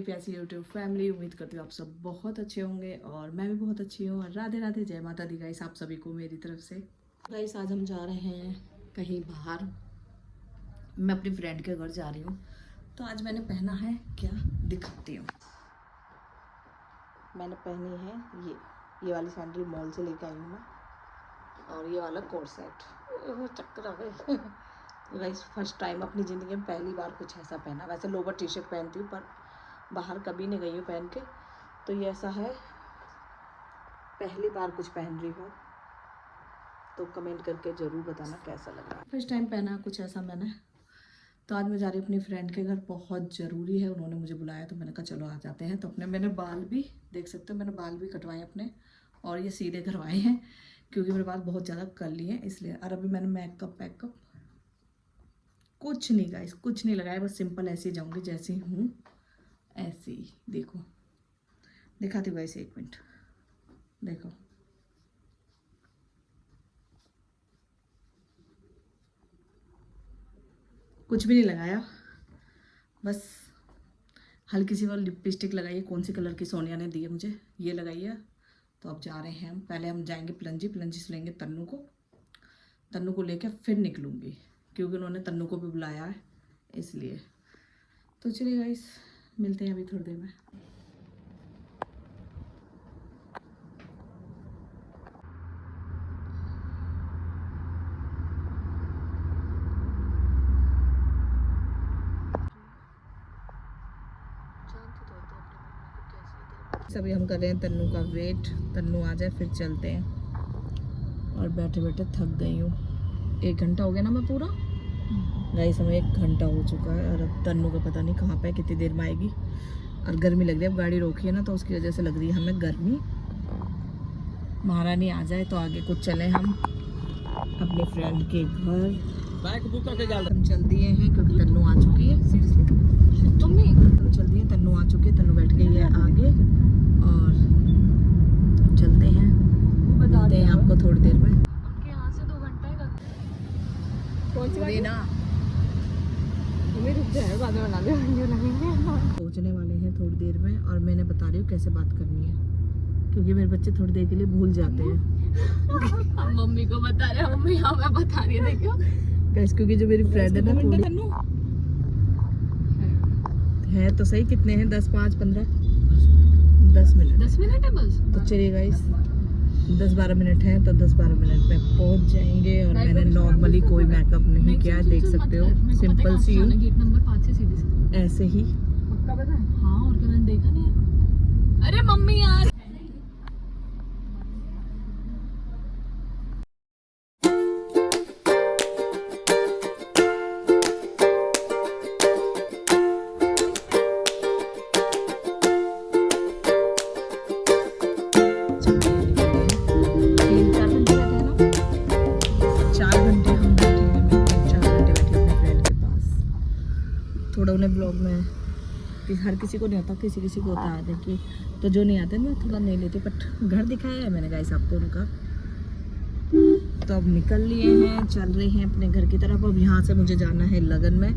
प्यासी YouTube family, उम्मीद करती हूँ आप सब बहुत अच्छे होंगे और मैं भी बहुत अच्छी हूँ। और राधे राधे, जय माता दी गाइस आप सभी को मेरी तरफ से। गाइस आज हम जा रहे हैं कहीं बाहर, मैं अपनी फ्रेंड के घर जा रही हूँ। तो आज मैंने पहना है क्या, दिखाती हूँ। मैंने पहनी है ये वाली सैंडल मॉल से लेकर आई हूँ मैं, और ये वाला कोट सेट। चक्कर आ गए गाइस, फर्स्ट टाइम अपनी ज़िंदगी में पहली बार कुछ ऐसा पहना। वैसे लोवर टी शर्ट पहनती हूँ पर बाहर कभी नहीं गई हूँ पहन के, तो ये ऐसा है, पहली बार कुछ पहन रही हूँ। तो कमेंट करके ज़रूर बताना कैसा लग रहा है। फर्स्ट टाइम पहना कुछ ऐसा मैंने। तो आज मैं जा रही हूँ अपनी फ्रेंड के घर, बहुत ज़रूरी है, उन्होंने मुझे बुलाया तो मैंने कहा चलो आ जाते हैं। तो अपने मैंने बाल भी देख सकते हो, मैंने बाल भी कटवाए अपने, और ये सीधे करवाए हैं क्योंकि मेरे बाल बहुत ज़्यादा कर्ली हैं इसलिए। और अभी मैंने मेकअप कुछ नहीं गाइस, कुछ नहीं लगाया, बस सिंपल ऐसे ही जाऊँगी जैसी हूँ ऐसे ही। देखो दिखाती हूँ गाइस, एक मिनट देखो, कुछ भी नहीं लगाया, बस हल्की सी वो लिपस्टिक लगाई है, कौन सी कलर की सोनिया ने दी है मुझे, ये लगाई है। तो अब जा रहे हैं हम, पहले हम जाएंगे प्लंजी से लेंगे तन्नू को लेकर फिर निकलूँगी क्योंकि उन्होंने तन्नू को भी बुलाया है इसलिए। तो चलिए गाइस, मिलते हैं अभी थोड़ी देर में। अभी हम कर रहे हैं तन्नू का वेट, तन्नू आ जाए फिर चलते हैं। और बैठे बैठे थक गई हूँ, 1 घंटा हो गया ना मैं पूरा गाइस, हमें 1 घंटा हो चुका है। और अब तन्नू का पता नहीं कहाँ पे, कितनी देर में आएगी। और गर्मी लग रही है, अब गाड़ी रोकी है ना तो उसकी वजह से लग रही है हमें गर्मी। महारानी आ जाए तो आगे कुछ चले हम अपने फ्रेंड के घर। हम चल दिए हैं क्योंकि तन्नू आ चुकी है। चल दिए, तन्नू आ चुकी है, तन्नू बैठ गई है आगे। और चलते हैं, मिलते हैं आपको थोड़ी देर में। उनके यहाँ से 2 घंटा का ना रुक जाए, बाद में बना लेंगे। सोचने वाले हैं थोड़ी देर में, और मैंने बता रही हूँ कैसे बात करनी है क्योंकि मेरे बच्चे थोड़ी देर के लिए भूल जाते हैं। हम मम्मी को बता रहे हैं, मम्मी हमें बता रही है, देखो कैसे, क्योंकि जो मेरी फ्रेंड है ना थोड़ी है तो सही, कितने हैं 10, 5, 15, 10 मिनट। 10 मिनट है बस। तो चलिए गाइस, 10-12 मिनट हैं तो 10-12 मिनट में पहुंच जाएंगे। और मैंने नॉर्मली कोई मेकअप नहीं किया, देख सकते हो, सिंपल सी हूँ, गेट नंबर 5 से सीधे ऐसे ही। पक्का पता है? हाँ, और क्या, मैंने देखा नहीं है। अरे मम्मी यार, थोड़ा उन्हें ब्लॉग में हर किसी को नहीं होता, किसी किसी को होता है देखिए, तो जो नहीं आते ना थोड़ा नहीं लेते, बट घर दिखाया है मैंने गाइस आपको उनका। तो अब निकल लिए हैं, चल रहे हैं अपने घर की तरफ। अब यहाँ से मुझे जाना है लगन में,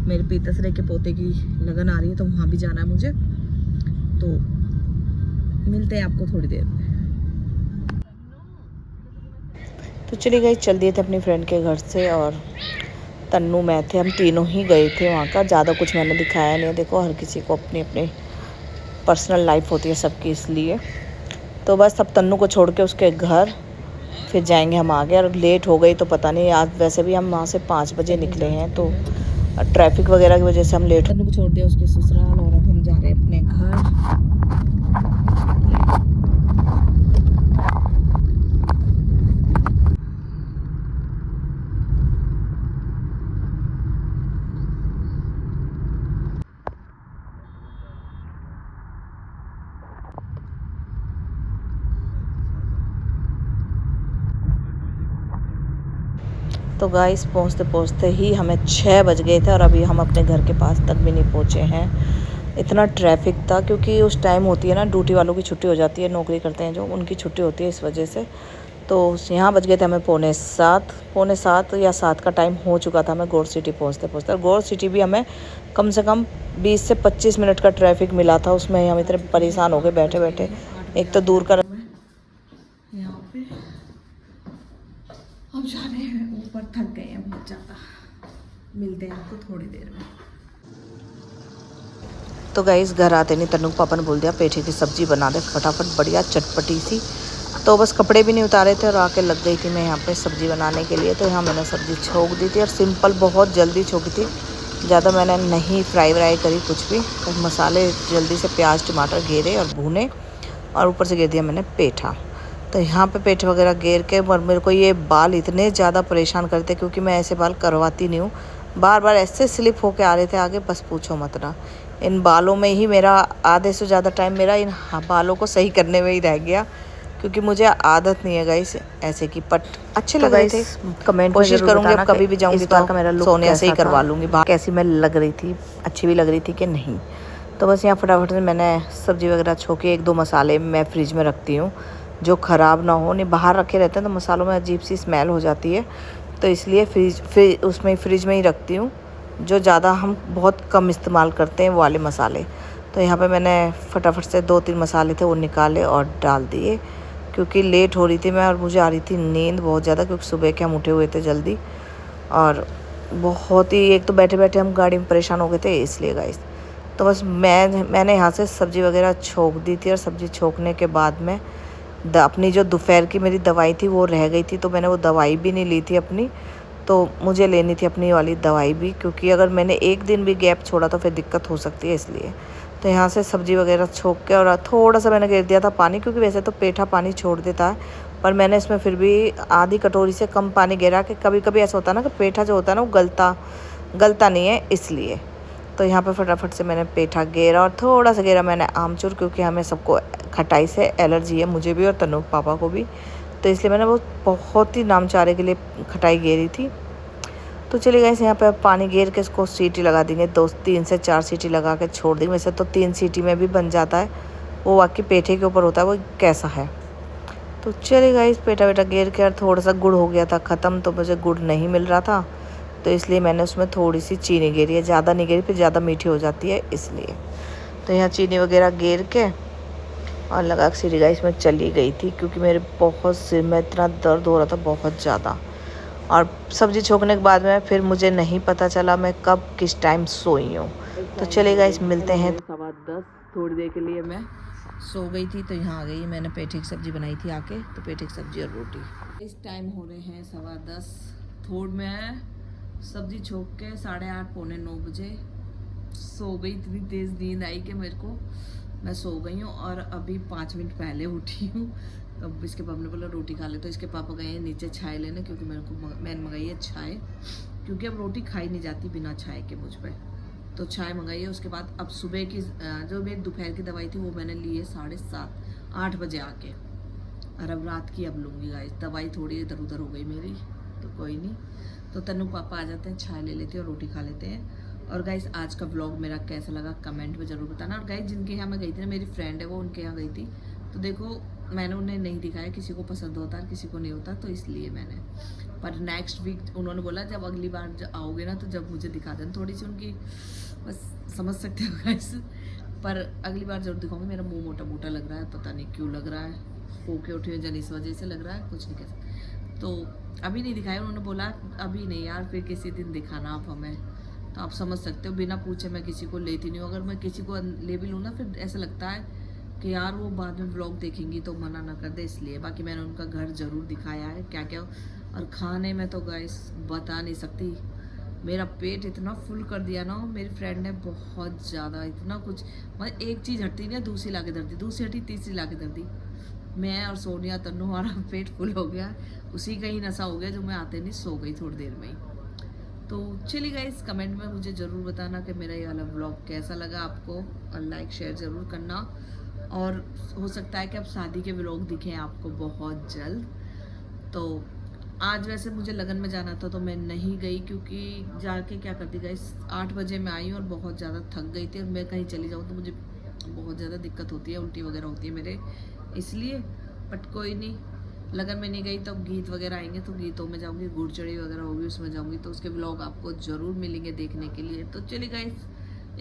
मेरे पीतसरे के पोते की लगन आ रही है तो वहाँ भी जाना है मुझे। तो मिलते हैं आपको थोड़ी देर में। तो चलिए गाइस, चल दिए थे अपनी फ्रेंड के घर से, और तन्नू मैं थे, हम तीनों ही गए थे वहाँ का। ज़्यादा कुछ मैंने दिखाया नहीं है, देखो हर किसी को अपनी अपनी पर्सनल लाइफ होती है सबकी, इसलिए। तो बस अब तन्नू को छोड़ के उसके घर फिर जाएंगे हम आगे। और लेट हो गई तो पता नहीं, आज वैसे भी हम वहाँ से 5 बजे निकले हैं तो ट्रैफिक वगैरह की वजह से हम लेट। तन्नू को छोड़ दिया उसके ससुराल और अब हम जा रहे हैं अपने घर। तो गाइस पहुँचते पहुँचते ही हमें 6 बज गए थे और अभी हम अपने घर के पास तक भी नहीं पहुँचे हैं। इतना ट्रैफिक था क्योंकि उस टाइम होती है ना, ड्यूटी वालों की छुट्टी हो जाती है, नौकरी करते हैं जो, उनकी छुट्टी होती है, इस वजह से तो यहाँ बज गए थे हमें पौने 7 या 7 का टाइम हो चुका था हमें गोर सिटी पहुँचते पहुँचते। और गोर सिटी भी हमें कम से कम 20 से 25 मिनट का ट्रैफिक मिला था, उसमें हम इतने परेशान हो गए बैठे बैठे। एक तो दूर का यहाँ पे हम जा रहे हैं ऊपर, थक गए हैं बहुत ज़्यादा। मिलते हैं आपको थोड़ी देर में। तो गाइस घर आते नहीं तन्नू पापा ने बोल दिया पेठे की सब्ज़ी बना दे फटाफट, बढ़िया चटपटी सी। तो बस कपड़े भी नहीं उतारे थे और आके लग गई थी मैं यहाँ पे सब्ज़ी बनाने के लिए। तो यहाँ मैंने सब्ज़ी छोंक दी थी और सिंपल बहुत जल्दी छोंकी थी, ज़्यादा मैंने नहीं फ्राई व्राई करी कुछ भी। बस मसाले जल्दी से प्याज टमाटर घेरे और भूने और ऊपर से घेर दिया मैंने पेठा। तो यहाँ पे पेठे वगैरह घेर के, और मेरे को ये बाल इतने ज़्यादा परेशान करते क्योंकि मैं ऐसे बाल करवाती नहीं हूँ, बार बार ऐसे स्लिप होके आ रहे थे आगे, बस पूछो मत ना। इन बालों में ही मेरा आधे से ज़्यादा टाइम मेरा इन बालों को सही करने में ही रह गया, क्योंकि मुझे आदत नहीं है गाइस ऐसे की। पट अच्छे लग रहे थे, कमेंट कोशिश करूँगी अब कभी भी जाऊँगी तो मेरा सोनिया से ही करवा लूँगी कैसी मैं लग रही थी, अच्छी भी लग रही थी कि नहीं। तो बस यहाँ फटाफट से मैंने सब्ज़ी वगैरह छोंकी। 1-2 मसाले मैं फ्रिज में रखती हूँ जो ख़राब ना हो, नहीं बाहर रखे रहते हैं तो मसालों में अजीब सी स्मेल हो जाती है, तो इसलिए फ्रिज में ही रखती हूँ। जो ज़्यादा हम बहुत कम इस्तेमाल करते हैं वो वाले मसाले। तो यहाँ पे मैंने फटाफट से 2-3 मसाले थे वो निकाले और डाल दिए, क्योंकि लेट हो रही थी मैं और मुझे आ रही थी नींद बहुत ज़्यादा, क्योंकि सुबह के हम उठे हुए थे जल्दी और बहुत ही, एक तो बैठे बैठे हम गाड़ी में परेशान हो गए थे इसलिए गाइस। तो बस मैंने यहाँ से सब्ज़ी वगैरह छोंक दी थी और सब्ज़ी छोंकने के बाद में अपनी जो दोपहर की मेरी दवाई थी वो रह गई थी, तो मैंने वो दवाई भी नहीं ली थी अपनी, तो मुझे लेनी थी अपनी वाली दवाई भी, क्योंकि अगर मैंने एक दिन भी गैप छोड़ा तो फिर दिक्कत हो सकती है इसलिए। तो यहाँ से सब्ज़ी वगैरह छोंक के और थोड़ा सा मैंने घेर दिया था पानी, क्योंकि वैसे तो पेठा पानी छोड़ देता है, पर मैंने इसमें फिर भी आधी कटोरी से कम पानी घेरा कि कभी कभी ऐसा होता है ना कि पेठा जो होता है ना वो गलता नहीं है इसलिए। तो यहाँ पे फटाफट से मैंने पेठा घेरा और थोड़ा सा घेरा मैंने आमचूर, क्योंकि हमें सबको खटाई से एलर्जी है, मुझे भी और तन्नू पापा को भी, तो इसलिए मैंने वो बहुत ही नामचारे के लिए खटाई घेरी थी। तो चलिए गाइस यहाँ पे पानी घेर के इसको सीटी लगा देंगे, 2-3 से 4 सीटी लगा के छोड़ देंगे। वैसे तो 3 सीटी में भी बन जाता है, वो वाकई पेठे के ऊपर होता है वो कैसा है। तो चलिए गाइस पेठा वेठा घेर के, और थोड़ा सा गुड़ हो गया था ख़त्म, तो मुझे गुड़ नहीं मिल रहा था, तो इसलिए मैंने उसमें थोड़ी सी चीनी घेरी है, ज़्यादा नहीं घेरी फिर ज़्यादा मीठी हो जाती है इसलिए। तो यहाँ चीनी वगैरह घेर के और लगा के सीढ़ी गाइस में चली गई थी, क्योंकि मेरे बहुत सिर में इतना दर्द हो रहा था बहुत ज़्यादा। और सब्ज़ी छोंकने के बाद में फिर मुझे नहीं पता चला मैं कब किस टाइम सोई हूँ। तो चलिए गाइस मिलते हैं 10:15, थोड़ी देर के लिए मैं सो गई थी, तो यहाँ आ गई। मैंने पेठे की सब्ज़ी बनाई थी आके, तो पेठे की सब्ज़ी और रोटी। इस टाइम हो रहे हैं 10:15, थोड़ में सब्ज़ी छोंक के 8:30 पौने 9 बजे सो गई। इतनी तेज़ नींद आई कि मेरे को, मैं सो गई हूँ और अभी 5 मिनट पहले उठी हूँ। अब इसके पापा ने बोला रोटी खा ले, तो इसके पापा गए हैं नीचे चाय लेने, क्योंकि मैंने मंगाई है चाय, क्योंकि अब रोटी खाई नहीं जाती बिना चाय के मुझ पर, तो चाय मंगाई है। उसके बाद अब सुबह की जो मेरी दोपहर की दवाई थी वो मैंने ली है 7:30-8 बजे आके, और अब रात की अब लूँगी गाइस। दवाई थोड़ी इधर उधर हो गई मेरी, तो कोई नहीं। तो तन्नू पापा आ जाते हैं, चाय ले लेते हैं और रोटी खा लेते हैं। और गाइस आज का व्लॉग मेरा कैसा लगा कमेंट में ज़रूर बताना। और गाइस जिनके यहाँ मैं गई थी ना, मेरी फ्रेंड है वो, उनके यहाँ गई थी, तो देखो मैंने उन्हें नहीं दिखाया, किसी को पसंद होता है किसी को नहीं होता, तो इसलिए मैंने, पर नेक्स्ट वीक उन्होंने बोला जब अगली बार जब आओगे ना तो जब मुझे दिखा देना थोड़ी सी उनकी, बस समझ सकते हो गाइस, पर अगली बार जरूर दिखाऊंगी। मेरा मुँह मोटा मोटा लग रहा है, पता नहीं क्यों लग रहा है, सो के उठे हुए जन इस वजह से लग रहा है, कुछ नहीं कह सकते। तो अभी नहीं दिखाया, उन्होंने बोला अभी नहीं यार फिर किसी दिन दिखाना आप हमें, तो आप समझ सकते हो बिना पूछे मैं किसी को लेती नहीं हूँ। अगर मैं किसी को ले भी लूँ ना फिर ऐसा लगता है कि यार वो बाद में ब्लॉग देखेंगी तो मना ना कर दे, इसलिए। बाकी मैंने उनका घर ज़रूर दिखाया है क्या क्या, और खाने में तो गाइस बता नहीं सकती, मेरा पेट इतना फुल कर दिया ना मेरी फ्रेंड ने, बहुत ज़्यादा, इतना कुछ, मतलब एक चीज़ हटती नहीं, दूसरी ला के धर दी, दूसरी हटी तीसरी ला के धर दी। मैं और सोनिया तन्नू हमारा पेट फुल हो गया, उसी का ही नशा हो गया जो मैं आते नहीं सो गई थोड़ी देर में ही। तो चलिए गाइस कमेंट में मुझे ज़रूर बताना कि मेरा ये वाला व्लॉग कैसा लगा आपको, और लाइक शेयर ज़रूर करना। और हो सकता है कि अब शादी के व्लॉग दिखें आपको बहुत जल्द। तो आज वैसे मुझे लगन में जाना था तो मैं नहीं गई, क्योंकि जाके क्या करती गाइस 8 बजे मैं आई और बहुत ज़्यादा थक गई थी, और मैं कहीं चली जाऊँ तो मुझे बहुत ज़्यादा दिक्कत होती है, उल्टी वगैरह होती है मेरे, इसलिए। बट कोई नहीं, लगन में नहीं गई तो गीत वगैरह आएंगे तो गीतों में जाऊंगी, गुड़चड़ी वगैरह होगी उसमें जाऊंगी, तो उसके व्लॉग आपको ज़रूर मिलेंगे देखने के लिए। तो चलिए गाइस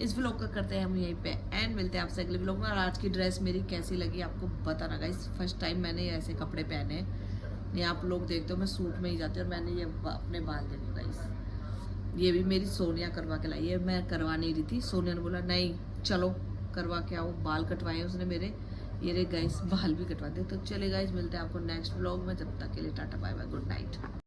इस व्लॉग का करते हैं हम यहीं पे एंड, मिलते हैं आपसे अगले व्लॉग में। और आज की ड्रेस मेरी कैसी लगी आपको बताना गाइस, फर्स्ट टाइम मैंने ऐसे कपड़े पहने हैं। ये आप लोग देखते हो मैं सूट में ही जाती हूँ और मैंने ये अपने बाल देखो गाइस, ये भी मेरी सोनिया करवा के लाई है, मैं करवा नहीं रही थी, सोनिया ने बोला नहीं चलो करवा के आओ, बाल कटवाए उसने मेरे, ये रे गाइस बाल भी कटवा दे। तो चले गाइस मिलते हैं आपको नेक्स्ट व्लॉग में, जब तक के लिए tata bye bye good night.